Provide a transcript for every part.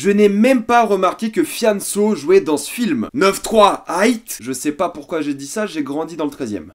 Je n'ai même pas remarqué que Fianso jouait dans ce film. 9-3, height. Je sais pas pourquoi j'ai dit ça, j'ai grandi dans le 13e.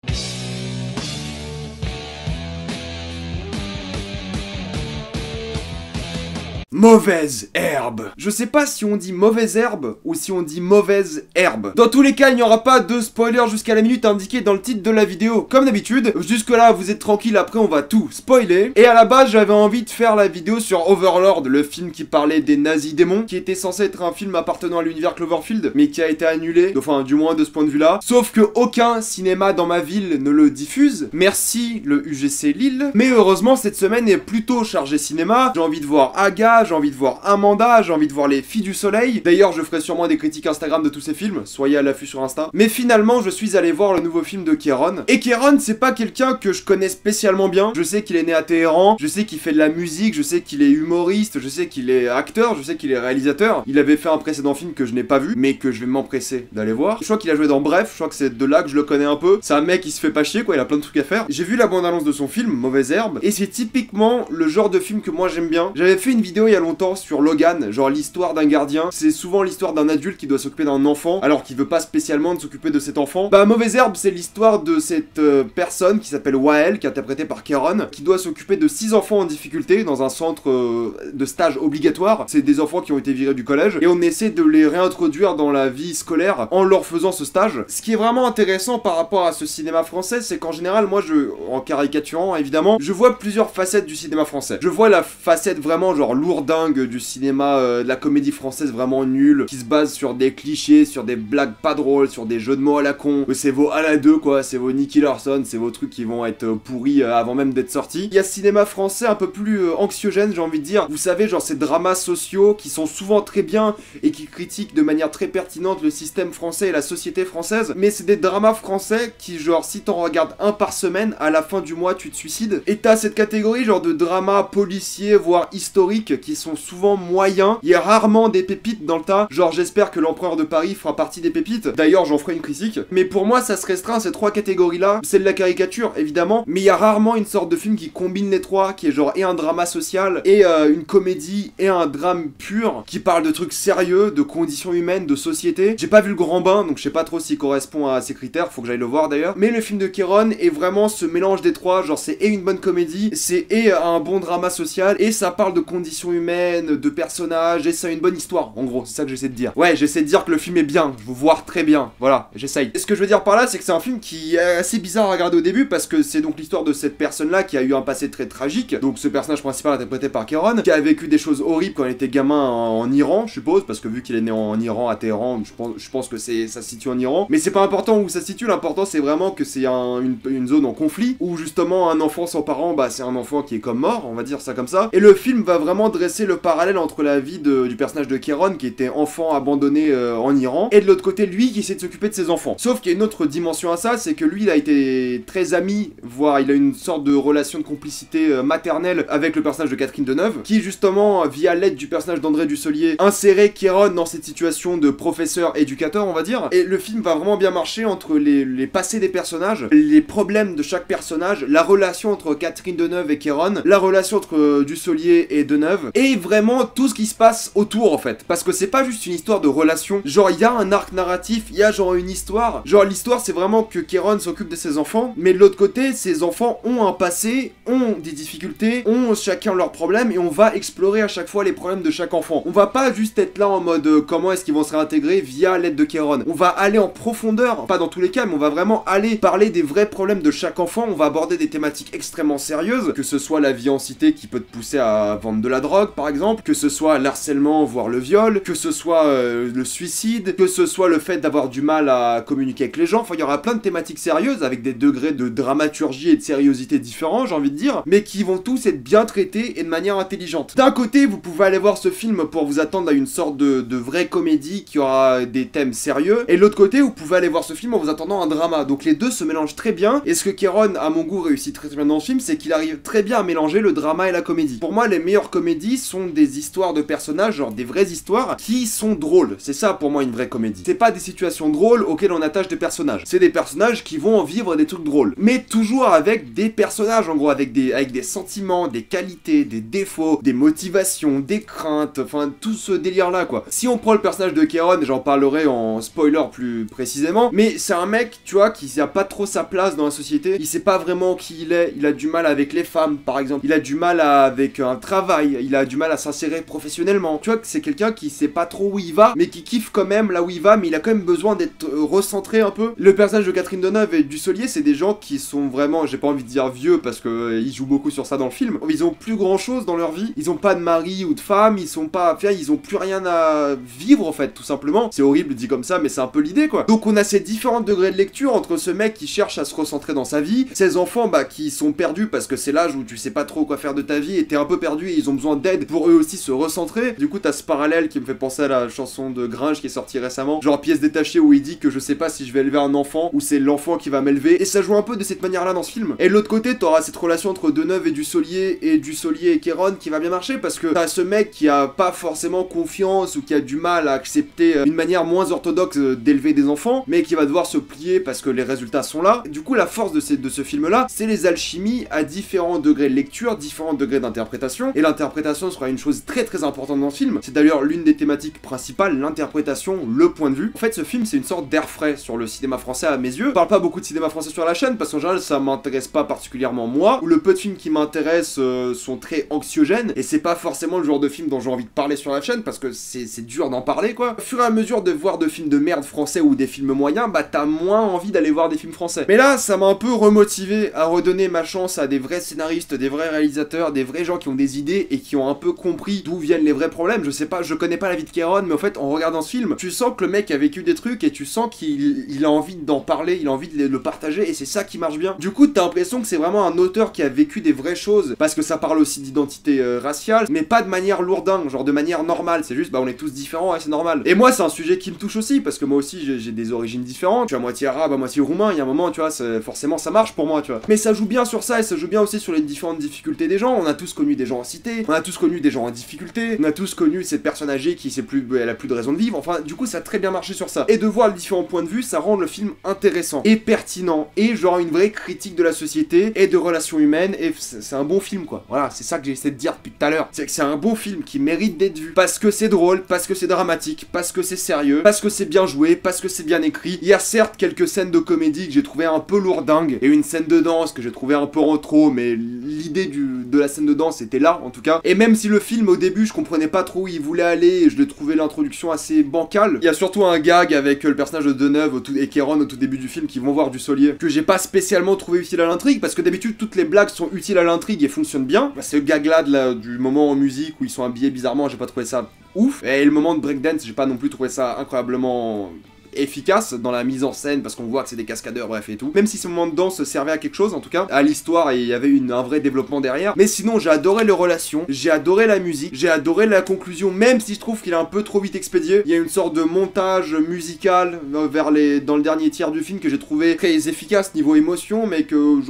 Mauvaise herbe. Je sais pas si on dit mauvaise herbe ou si on dit mauvaise herbe. Dans tous les cas, il n'y aura pas de spoiler jusqu'à la minute indiquée dans le titre de la vidéo. Comme d'habitude, jusque là vous êtes tranquille, après on va tout spoiler. Et à la base, j'avais envie de faire la vidéo sur Overlord, le film qui parlait des nazis démons, qui était censé être un film appartenant à l'univers Cloverfield, mais qui a été annulé, enfin du moins de ce point de vue là. Sauf que aucun cinéma dans ma ville ne le diffuse. Merci le UGC Lille. Mais heureusement, cette semaine est plutôt chargée cinéma. J'ai envie de voir Aga, j'ai envie de voir Amanda, j'ai envie de voir Les Filles du Soleil. D'ailleurs, je ferai sûrement des critiques Instagram de tous ces films, soyez à l'affût sur Insta. Mais finalement, je suis allé voir le nouveau film de Kéron. Et Kéron, c'est pas quelqu'un que je connais spécialement bien. Je sais qu'il est né à Téhéran, je sais qu'il fait de la musique, je sais qu'il est humoriste, je sais qu'il est acteur, je sais qu'il est réalisateur. Il avait fait un précédent film que je n'ai pas vu, mais que je vais m'empresser d'aller voir. Je crois qu'il a joué dans Bref, je crois que c'est de là que je le connais un peu. C'est un mec qui se fait pas chier, quoi, il a plein de trucs à faire. J'ai vu la bande-annonce de son film, Mauvaise Herbe, et c'est typiquement le genre de film que moi j'aime bien. J'avais fait une vidéo il y a longtemps sur Logan, genre l'histoire d'un gardien. C'est souvent l'histoire d'un adulte qui doit s'occuper d'un enfant, alors qu'il veut pas spécialement de s'occuper de cet enfant. Bah, Mauvaise Herbe, c'est l'histoire de cette personne qui s'appelle Wael, qui est interprétée par Kéron, qui doit s'occuper de 6 enfants en difficulté dans un centre de stage obligatoire. C'est des enfants qui ont été virés du collège, et on essaie de les réintroduire dans la vie scolaire en leur faisant ce stage. Ce qui est vraiment intéressant par rapport à ce cinéma français, c'est qu'en général, moi, en caricaturant évidemment, je vois plusieurs facettes du cinéma français. Je vois la facette vraiment genre lourdingue du cinéma, de la comédie française vraiment nulle, qui se base sur des clichés, sur des blagues pas drôles, sur des jeux de mots à la con. C'est vos à la 2 quoi, c'est vos Nicky Larson, c'est vos trucs qui vont être pourris avant même d'être sortis. Il y a ce cinéma français un peu plus anxiogène, j'ai envie de dire. Vous savez, genre ces dramas sociaux qui sont souvent très bien et qui critiquent de manière très pertinente le système français et la société française. Mais c'est des dramas français qui, genre, si t'en regardes un par semaine, à la fin du mois tu te suicides. Et t'as cette catégorie genre de dramas policiers, voire historiques, qui sont souvent moyens. Il y a rarement des pépites dans le tas. Genre, j'espère que l'Empereur de Paris fera partie des pépites. D'ailleurs, j'en ferai une critique. Mais pour moi, ça se restreint à ces 3 catégories-là. C'est de la caricature, évidemment. Mais il y a rarement une sorte de film qui combine les 3, qui est genre et un drama social, et une comédie, et un drame pur, qui parle de trucs sérieux, de conditions humaines, de société. J'ai pas vu Le Grand Bain, donc je sais pas trop s'il correspond à ces critères. Faut que j'aille le voir d'ailleurs. Mais le film de Kéron est vraiment ce mélange des 3. Genre, c'est et une bonne comédie, c'est et un bon drama social, et ça parle de conditions humaines, de personnages, et ça a une bonne histoire, en gros, c'est ça que j'essaie de dire. Ouais, j'essaie de dire que le film est bien, je veux voir très bien, voilà, j'essaye. Et ce que je veux dire par là, c'est que c'est un film qui est assez bizarre à regarder au début, parce que c'est donc l'histoire de cette personne-là qui a eu un passé très tragique, donc ce personnage principal interprété par Kéron, qui a vécu des choses horribles quand il était gamin en Iran, je suppose, parce que vu qu'il est né en Iran, à Téhéran, je pense que ça se situe en Iran, mais c'est pas important où ça se situe, l'important c'est vraiment que c'est une zone en conflit, où justement un enfant sans parents, bah c'est un enfant qui est comme mort, on va dire ça comme ça, et le film va vraiment dresser le parallèle entre la vie du personnage de Kéron, qui était enfant abandonné en Iran, et de l'autre côté lui qui essaie de s'occuper de ses enfants. Sauf qu'il y a une autre dimension à ça, c'est que lui il a été très ami, voire il a une sorte de relation de complicité maternelle avec le personnage de Catherine Deneuve, qui justement, via l'aide du personnage d'André Dussolier, insérait Kéron dans cette situation de professeur éducateur, on va dire, et le film va vraiment bien marcher entre les passés des personnages, les problèmes de chaque personnage, la relation entre Catherine Deneuve et Kéron, la relation entre Dussolier et Deneuve, et vraiment tout ce qui se passe autour en fait, parce que c'est pas juste une histoire de relation, genre il y a un arc narratif, il y a genre une histoire, genre l'histoire c'est vraiment que Kéron s'occupe de ses enfants, mais de l'autre côté ses enfants ont un passé, ont des difficultés, ont chacun leurs problèmes, et on va explorer à chaque fois les problèmes de chaque enfant. On va pas juste être là en mode comment est-ce qu'ils vont se réintégrer via l'aide de Kéron, on va aller en profondeur, pas dans tous les cas, mais on va vraiment aller parler des vrais problèmes de chaque enfant, on va aborder des thématiques extrêmement sérieuses, que ce soit la vie en cité qui peut te pousser à vendre de la drogue par exemple, que ce soit l'harcèlement voire le viol, que ce soit le suicide, que ce soit le fait d'avoir du mal à communiquer avec les gens, enfin il y aura plein de thématiques sérieuses avec des degrés de dramaturgie et de sériosité différents, j'ai envie de dire, mais qui vont tous être bien traités et de manière intelligente. D'un côté, vous pouvez aller voir ce film pour vous attendre à une sorte de vraie comédie qui aura des thèmes sérieux, et de l'autre côté, vous pouvez aller voir ce film en vous attendant à un drama, donc les deux se mélangent très bien, et ce que Kéron, à mon goût, réussit très bien dans ce film, c'est qu'il arrive très bien à mélanger le drama et la comédie. Pour moi, les meilleures comédies, comédies sont des histoires de personnages, genre des vraies histoires, qui sont drôles. C'est ça pour moi une vraie comédie. C'est pas des situations drôles auxquelles on attache des personnages. C'est des personnages qui vont en vivre des trucs drôles. Mais toujours avec des personnages, en gros, avec des sentiments, des qualités, des défauts, des motivations, des craintes, enfin tout ce délire-là, quoi. Si on prend le personnage de Kéron, j'en parlerai en spoiler plus précisément, mais c'est un mec, tu vois, qui a pas trop sa place dans la société, il sait pas vraiment qui il est, il a du mal avec les femmes, par exemple, il a du mal avec un travail, il a du mal à s'insérer professionnellement. Tu vois que c'est quelqu'un qui sait pas trop où il va, mais qui kiffe quand même là où il va, mais il a quand même besoin d'être recentré un peu. Le personnage de Catherine Deneuve et Dussolier, c'est des gens qui sont vraiment, j'ai pas envie de dire vieux, parce que ils jouent beaucoup sur ça dans le film, ils ont plus grand chose dans leur vie, ils ont pas de mari ou de femme, ils sont pas, enfin, ils ont plus rien à vivre en fait, tout simplement. C'est horrible dit comme ça, mais c'est un peu l'idée, quoi. Donc on a ces différents degrés de lecture entre ce mec qui cherche à se recentrer dans sa vie, ces enfants bah qui sont perdus parce que c'est l'âge où tu sais pas trop quoi faire de ta vie et t'es un peu perdu et ils ont besoin d'aide pour eux aussi se recentrer. Du coup t'as ce parallèle qui me fait penser à la chanson de Gringe qui est sortie récemment, genre pièce détachée, où il dit que je sais pas si je vais élever un enfant ou c'est l'enfant qui va m'élever, et ça joue un peu de cette manière là dans ce film. Et de l'autre côté t'auras cette relation entre Deneuve et Dussolier et Kéron qui va bien marcher parce que t'as ce mec qui a pas forcément confiance ou qui a du mal à accepter une manière moins orthodoxe d'élever des enfants, mais qui va devoir se plier parce que les résultats sont là. Du coup la force de ce film là, c'est les alchimies à différents degrés de lecture, différents degrés d'interprétation, et l'interprétation sera une chose très très importante dans le film. C'est d'ailleurs l'une des thématiques principales, l'interprétation, le point de vue. En fait ce film c'est une sorte d'air frais sur le cinéma français à mes yeux. Je parle pas beaucoup de cinéma français sur la chaîne parce qu'en général ça m'intéresse pas particulièrement moi, ou le peu de films qui m'intéressent sont très anxiogènes, et c'est pas forcément le genre de film dont j'ai envie de parler sur la chaîne parce que c'est dur d'en parler, quoi. Au fur et à mesure de voir de films de merde français ou des films moyens, bah t'as moins envie d'aller voir des films français. Mais là ça m'a un peu remotivé à redonner ma chance à des vrais scénaristes, des vrais réalisateurs, des vrais gens qui ont des idées et qui ont un peu compris d'où viennent les vrais problèmes. Je sais pas, je connais pas la vie de Kéron, mais en fait en regardant ce film, tu sens que le mec a vécu des trucs et tu sens qu'il a envie d'en parler, il a envie de le partager, et c'est ça qui marche bien. Du coup t'as l'impression que c'est vraiment un auteur qui a vécu des vraies choses, parce que ça parle aussi d'identité raciale, mais pas de manière lourdingue, genre de manière normale, c'est juste bah on est tous différents et c'est normal. Et moi c'est un sujet qui me touche aussi, parce que moi aussi j'ai des origines différentes, je suis à moitié arabe, à moitié roumain, il y a un moment tu vois, forcément ça marche pour moi, tu vois. Mais ça joue bien sur ça, et ça joue bien aussi sur les différentes difficultés des gens. On a tous connu des gens en cité, on a tous connu des gens en difficulté, on a tous connu cette personne âgée qui sait plus, elle a plus de raison de vivre, enfin du coup ça a très bien marché sur ça. Et de voir les différents points de vue, ça rend le film intéressant et pertinent, et genre une vraie critique de la société et de relations humaines, et c'est un bon film, quoi. Voilà, c'est ça que j'ai essayé de dire depuis tout à l'heure, c'est que c'est un bon film qui mérite d'être vu, parce que c'est drôle, parce que c'est dramatique, parce que c'est sérieux, parce que c'est bien joué, parce que c'est bien écrit. Il y a certes quelques scènes de comédie que j'ai trouvé un peu lourdingues, et une scène de danse que j'ai trouvé un peu en trop, mais l'idée de la scène de danse était là, en tout cas. Et même si le film, au début, je comprenais pas trop où il voulait aller, et je l'ai trouvé l'introduction assez bancale, il y a surtout un gag avec le personnage de Deneuve et Kéron au tout début du film qui vont voir Dussolier, que j'ai pas spécialement trouvé utile à l'intrigue, parce que d'habitude, toutes les blagues sont utiles à l'intrigue et fonctionnent bien. Bah, ce gag-là du moment en musique où ils sont habillés bizarrement, j'ai pas trouvé ça ouf. Et le moment de breakdance, j'ai pas non plus trouvé ça incroyablement efficace dans la mise en scène, parce qu'on voit que c'est des cascadeurs, bref et tout. Même si ce moment de danse servait à quelque chose, en tout cas, à l'histoire, et il y avait un vrai développement derrière. Mais sinon, j'ai adoré les relations, j'ai adoré la musique, j'ai adoré la conclusion, même si je trouve qu'il est un peu trop vite expédié. Il y a une sorte de montage musical dans le dernier tiers du film que j'ai trouvé très efficace niveau émotion, mais que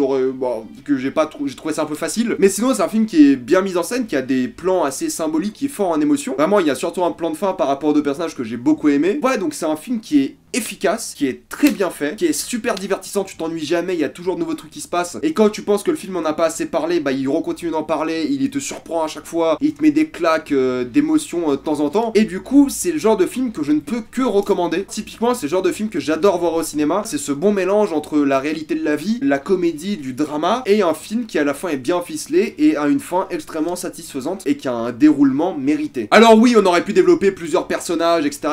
j'ai trouvé ça un peu facile. Mais sinon, c'est un film qui est bien mis en scène, qui a des plans assez symboliques, qui est fort en émotion. Vraiment, il y a surtout un plan de fin par rapport aux deux personnages que j'ai beaucoup aimé. Ouais, donc c'est un film qui est efficace, qui est très bien fait, qui est super divertissant, tu t'ennuies jamais, il y a toujours de nouveaux trucs qui se passent, et quand tu penses que le film en a pas assez parlé, bah il recontinue d'en parler, il te surprend à chaque fois, il te met des claques d'émotion de temps en temps, et du coup c'est le genre de film que je ne peux que recommander. Typiquement c'est le genre de film que j'adore voir au cinéma, c'est ce bon mélange entre la réalité de la vie, la comédie, du drama, et un film qui à la fin est bien ficelé et a une fin extrêmement satisfaisante et qui a un déroulement mérité. Alors oui, on aurait pu développer plusieurs personnages, etc.,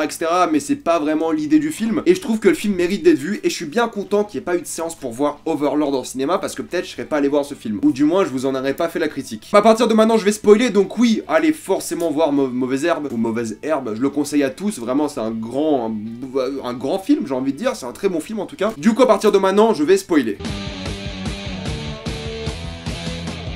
mais c'est pas vraiment l'idée du film. Et je trouve que le film mérite d'être vu, et je suis bien content qu'il n'y ait pas eu de séance pour voir Overlord au cinéma, parce que peut-être je serais pas allé voir ce film, ou du moins je vous en aurais pas fait la critique. À partir de maintenant je vais spoiler, donc oui, allez forcément voir Mauvaise Herbe, ou Mauvaise Herbe, je le conseille à tous, vraiment c'est un grand film, j'ai envie de dire, c'est un très bon film en tout cas. Du coup à partir de maintenant je vais spoiler.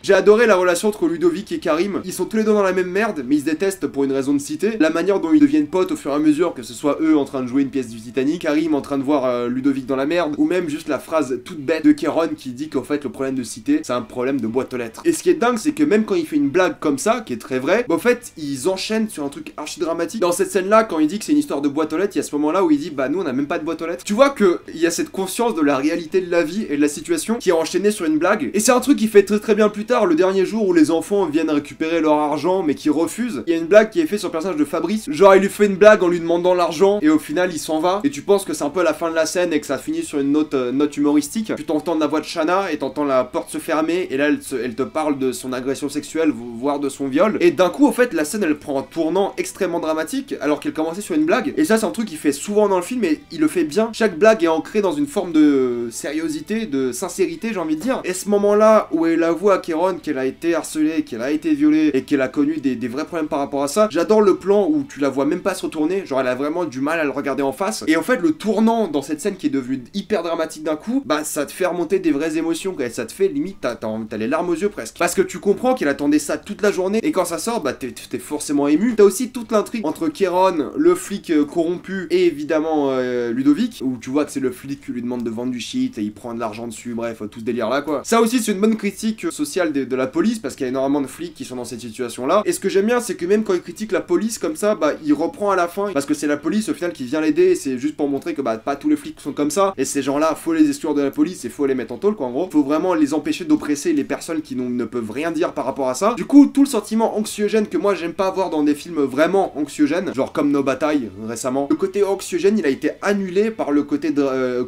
J'ai adoré la relation entre Ludovic et Karim. Ils sont tous les deux dans la même merde, mais ils se détestent pour une raison de cité. La manière dont ils deviennent potes au fur et à mesure, que ce soit eux en train de jouer une pièce du Titanic, Karim en train de voir Ludovic dans la merde, ou même juste la phrase toute bête de Kéron qui dit qu'en fait le problème de cité, c'est un problème de boîte aux lettres. Et ce qui est dingue, c'est que même quand il fait une blague comme ça, qui est très vraie, bah, en fait, ils enchaînent sur un truc archi dramatique. Dans cette scène-là, quand il dit que c'est une histoire de boîte aux lettres, il y a ce moment-là où il dit, bah nous on a même pas de boîte aux lettres. Tu vois que il y a cette conscience de la réalité de la vie et de la situation qui est enchaînée sur une blague. Et c'est un truc qui fait très très bien plus tard, le dernier jour où les enfants viennent récupérer leur argent mais qui refusent. Il y a une blague qui est faite sur le personnage de Fabrice. Genre il lui fait une blague en lui demandant l'argent et au final il s'en va. Et tu penses que c'est un peu la fin de la scène et que ça finit sur une note humoristique. Tu t'entends la voix de Shanna et t'entends la porte se fermer et là elle te parle de son agression sexuelle, voire de son viol. Et d'un coup, en fait, la scène elle prend un tournant extrêmement dramatique alors qu'elle commençait sur une blague. Et ça, c'est un truc qu'il fait souvent dans le film et il le fait bien. Chaque blague est ancrée dans une forme de sériosité, de sincérité, j'ai envie de dire. Et ce moment-là où elle avoue à Kéron qu'elle a été harcelée, qu'elle a été violée et qu'elle a connu des vrais problèmes par rapport à ça, j'adore le plan où tu la vois même pas se retourner. Genre, elle a vraiment du mal à le regarder en face. Et en fait, le tournant dans cette scène qui est devenue hyper dramatique d'un coup, bah ça te fait remonter des vraies émotions. Et ça te fait limite, t'as les larmes aux yeux presque. Parce que tu comprends qu'elle attendait ça toute la journée et quand ça sort, bah t'es forcément ému. T'as aussi toute l'intrigue entre Kéron, le flic corrompu et évidemment Ludovic, où tu vois que c'est le flic qui lui demande de vendre du shit et il prend de l'argent dessus, bref, tout ce délire là quoi. Ça aussi c'est une bonne critique sociale de la police parce qu'il y a énormément de flics qui sont dans cette situation là. Et ce que j'aime bien c'est que même quand il critique la police comme ça, bah il reprend à la fin parce que c'est la police au final qui vient l'aider et c'est juste pour montrer que bah pas tous les flics sont comme ça et ces gens là faut les exclure de la police et faut les mettre en tôle quoi en gros. Faut vraiment les empêcher d'oppresser les personnes qui ne peuvent rien dire par rapport à ça. Du coup tout le sentiment anxiogène que moi j'aime pas avoir dans des films vraiment anxiogènes, genre comme Nos Batailles récemment, le côté anxiogène il a été annulé par le côté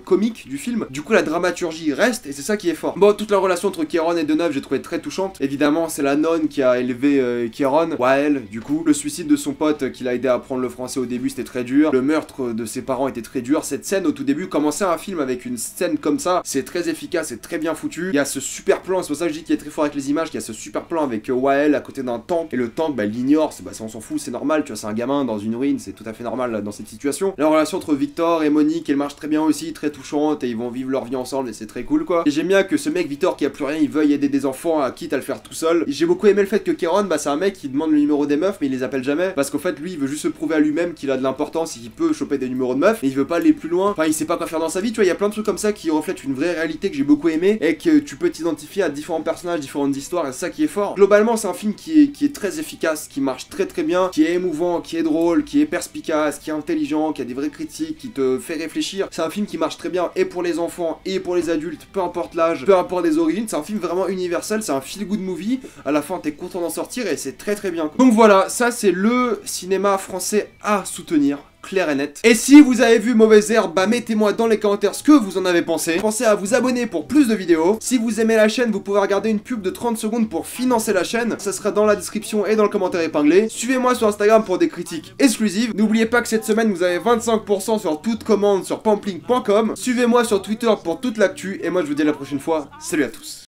comique du film. Du coup la dramaturgie reste et c'est ça qui est fort. Bon, toute la relation entre Kéron et Deneuve j'ai trouvé très touchante. Évidemment c'est la nonne qui a élevé Kéron, Wael du coup. Le suicide de son pote qui l'a aidé à apprendre le français au début c'était très dur. Le meurtre de ses parents était très dur. Cette scène au tout début, commencer un film avec une scène comme ça, c'est très efficace, c'est très bien foutu. Il y a ce super plan, c'est pour ça que je dis qu'il est très fort avec les images, qu'il y a ce super plan avec Wael à côté d'un tank et le tank bah l'ignore, on s'en fout, c'est normal, tu vois, c'est un gamin dans une ruine, c'est tout à fait normal là, dans cette situation. La relation entre Victor et Monique, elle marche très bien aussi, très touchante et ils vont vivre leur vie ensemble et c'est très cool quoi. Et j'aime bien que ce mec Victor qui a plus rien, il veuille aider des enfants, quitte à le faire tout seul. J'ai beaucoup aimé le fait que Kéron, bah c'est un mec qui demande le numéro des meufs mais il les appelle jamais parce qu'en fait lui il veut juste se prouver à lui-même qu'il a de l'importance et qu'il peut choper des numéros de meufs et il veut pas aller plus loin. Enfin il sait pas quoi faire dans sa vie, tu vois, il y a plein de trucs comme ça qui reflètent une vraie réalité que j'ai beaucoup aimé et que tu peux t'identifier à différents personnages, différentes histoires et c'est ça qui est fort. Globalement c'est un film qui est très efficace, qui marche très très bien, qui est émouvant, qui est drôle, qui est perspicace, qui est intelligent, qui a des vraies critiques, qui te fait réfléchir. C'est un film qui marche très bien et pour les enfants et pour les adultes, peu importe l'âge, peu importe les origines, c'est un film vraiment universel, c'est un feel good movie. À la fin t'es content d'en sortir et c'est très très bien. Donc voilà, ça c'est le cinéma français à soutenir. Clair et net. Et si vous avez vu Mauvaise Herbe, bah mettez-moi dans les commentaires ce que vous en avez pensé. Pensez à vous abonner pour plus de vidéos. Si vous aimez la chaîne, vous pouvez regarder une pub de 30 secondes pour financer la chaîne. Ça sera dans la description et dans le commentaire épinglé. Suivez-moi sur Instagram pour des critiques exclusives. N'oubliez pas que cette semaine, vous avez 25% sur toute commande sur pamplink.com. Suivez-moi sur Twitter pour toute l'actu. Et moi, je vous dis à la prochaine fois. Salut à tous.